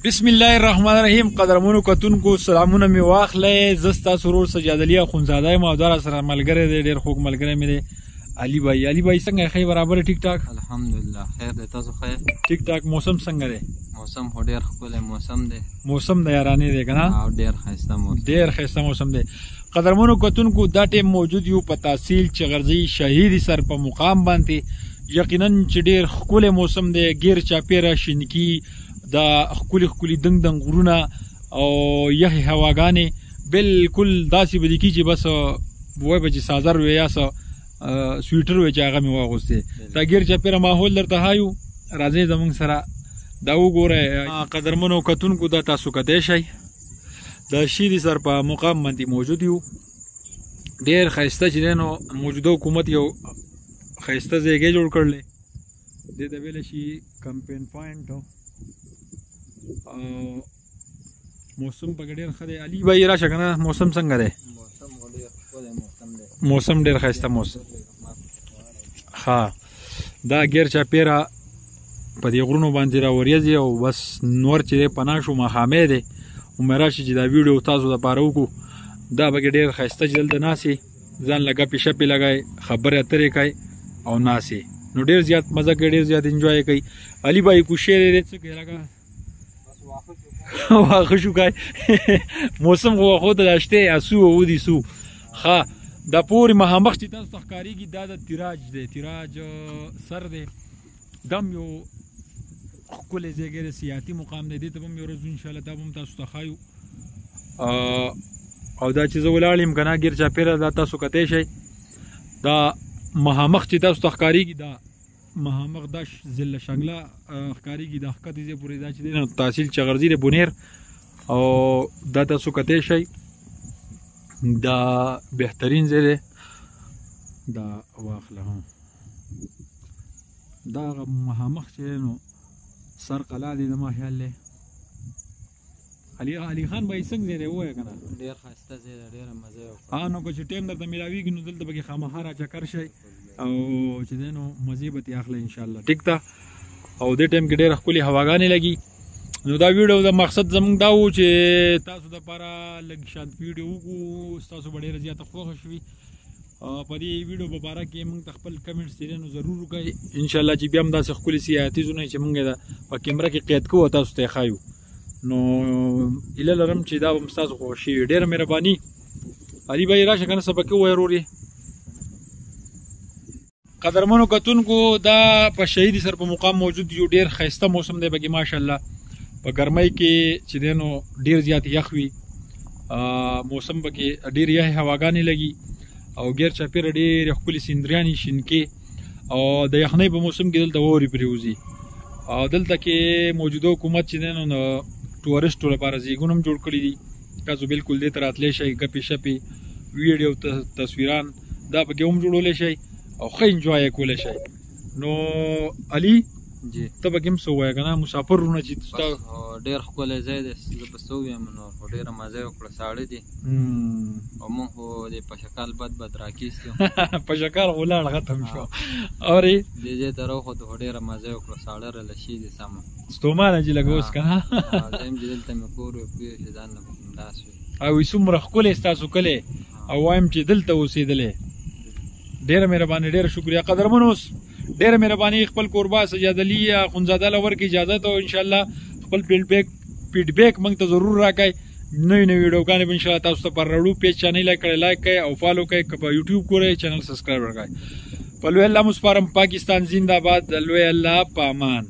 بسم الله الرحمن الرحیم. قدرمنو کتونکو سلامونه می واخلې. زه ستاسو ورور سجاد علي اخونزاده یم او دا سره ملګری دی، ډېر خوږ ملګری مې دی، علي بھائی. علي بھائی څنګه ښه برابر ټیک ټاک؟ الحمدلله خیر دی. تاسو خیر؟ ټیک ټاک. موسم څنګه دی؟ موسم خو ډېر ښکلی موسم دی. موسم د یارانې دی که نه؟ او ډېر ښایسته موسم، ډېر ښایسته موسم دی. قدرمنو کتونکو دا ټیم موجود یو په تحصیل چغرزي شهید سر په مقام باندې. یقینا چې ډېر ښکلی موسم دی، ګیر چاپیره شینکي، دا ښکلي ښکلي دنګ دنګ غرونه او یخې هواګانې بالکل داسې به دې کي چې بس وایي به چې سازر وی یا څه سویټر وی چې هغه مې واغوستې. دا ګیر چاپیره ماحول درته ښایو، راځئ زموږ سره دا وګورئ. قدرمنو کتونکو دا تاسو کتی شئ، د شهید سر په مقام باندې موجود یو. ډېر ښایسته چې دی نو موجوده حکومت یو ښایسته ځایګی جوړ کړلی، دې ته ویلی شي کمپین پوینټ. موسم پکې ډېر ښه دی. علي بھائی راشه که نه، موسم څنګه دی؟ موسم ډېر ښایسته موسم. ها دا ګیر چاپیره په دې غرونو باندې راوریځي او بس نور چې دی پناه شو ماښامې دی. امید راشي چې دا ویډیو تاسو دپاره وکړو. دا پکې ډېر ښایسته چې دلته ناستې ځان له ګپې شپې لګئ، خبرې اترې کوئ او ناستې، نو ډېر زیات مزه کوي، ډېر زیات انجوای کوي. علي بھائی کوشش دی څه کوي لکه واخه شو کوي موسم خو واخو ته داشته اسو او دي سو. ښه دا پورې مخامخ چې تاسو ته ښکارېږي دا د تیراج دی، تیراج سر دی. دم یو ښکلی ځایګی دی، سیاحتي مقام دی. دې ته به هم یو ورځ انشاءالله دا به هم تاسو ته ښایو. او دا چې زه ولاړ یم که نه ګیر چاپېره دا تاسو کتی شئ. دا مخامخ چې تاسو ته ښکارېږي دا مخامخ دا ضلع شنګله ښکارېږي، دا ښکته ځای پورې دا چې دی نو تحصیل چغرزي دی بونیر، او دا تاسو کتی شئ. دا بهترین ځای دی. دا واخله دا هغه مخامخ چې دی نو سر قلعه دی زما خیال دی. علي خان بھائی څنګه ځای دی ووایه که نه؟ ډېر ښایسته ځای دی، ډېره مزه یې وکړه. نو که چې ټایم درته میلاویږي نو دلته پکې خامخا راچکر شئ او چې دی نو مزې به ترې اخلئ انشاءالله. ټیک ده. او دې ټایم کې ډېره ښکلې هواګانې لګي. نو دا ویډیو د مقصد زموږ دا و چې تاسو دپاره لږ شانت ویډیو وکړو، ستاسو به ډېره زیاته خوښه شوي. په دې ویډیو په باره کې موږ ته خپل کمنټس چې دی نو ضرور وکړئ انشاءالله، چې بیا هم داسې ښکلي سیاحتي ځایونه چې موږ یې په کیمره کې قید کوو او تاسو ته یې ښایو. نو هیله لرم چې دا به هم ستاسو خوښ شي. ډېره مهرباني. علي بھائی راشه که نه څه پکې ووایه ورور یې. قدرمنو کتونکو دا په شهید سر په مقام موجود یو ډېر ښایسته موسم دی پکې ماشاءالله. په ګرمۍ کې چې دی نو ډېر زیات یخ وي، موسم پکې ډېر یخې هواګانې لګي او ګیر چاپېره ډېرې ښکلې سیندریانې شینکې، او د یخنۍ په موسم کې دلته واورې پرېوځي. او دلته کې موجوده حکومت چې دی نو د ټورسټو لپاره ځایګونه هم جوړ کړي دي. تاسو بالکل دې ته راتلی شئ، ګپې شپې ویډیو تصویران دا پکې هم جوړولی شئ او ښه انجوای یې کولی شئ. نو علي جی ته پکې هم څه ووایه که نه، مسافرونه چې ډېر ښکلی ځای دی. زه به څه ووایم نو خو ډېره مزه یې وکړه. ساړه دي او مونږ خو د پشکال بد راکېستو پشکال ولاړ ختم شو. اورې دې ځای ته راوخوتو خو ډېره مزه یې وکړه. ساړه راله شي دي سمه ستومانه چې لږ اوس که نه زه یم چې دلته مې کور وی پوه چې ځان نه به همداسې وي. او څومره ښکلی ستاسو کلی او وایم چې دلته اوسېدلی. ډېره مهرباني، ډېره شکریه. قدرمنو ډېره مهرباني. خپل کوربا سجاد علي اخونزاده له ورکړي اجازت او انشاءالله خپل فیډبیک موږ ته ضرور راکړئ. نوې نوې ویډیوګانې به انشاءالله تاسو ته پر راوړو. پیج چانل یې کړئ، لایک کړئ او فالو کړئ. که په یوټیوب ګورئ چینل سبسکرایب کړئ. په لوی الله مو سپارم. پاکستان زنده باد. د لوی الله په امان.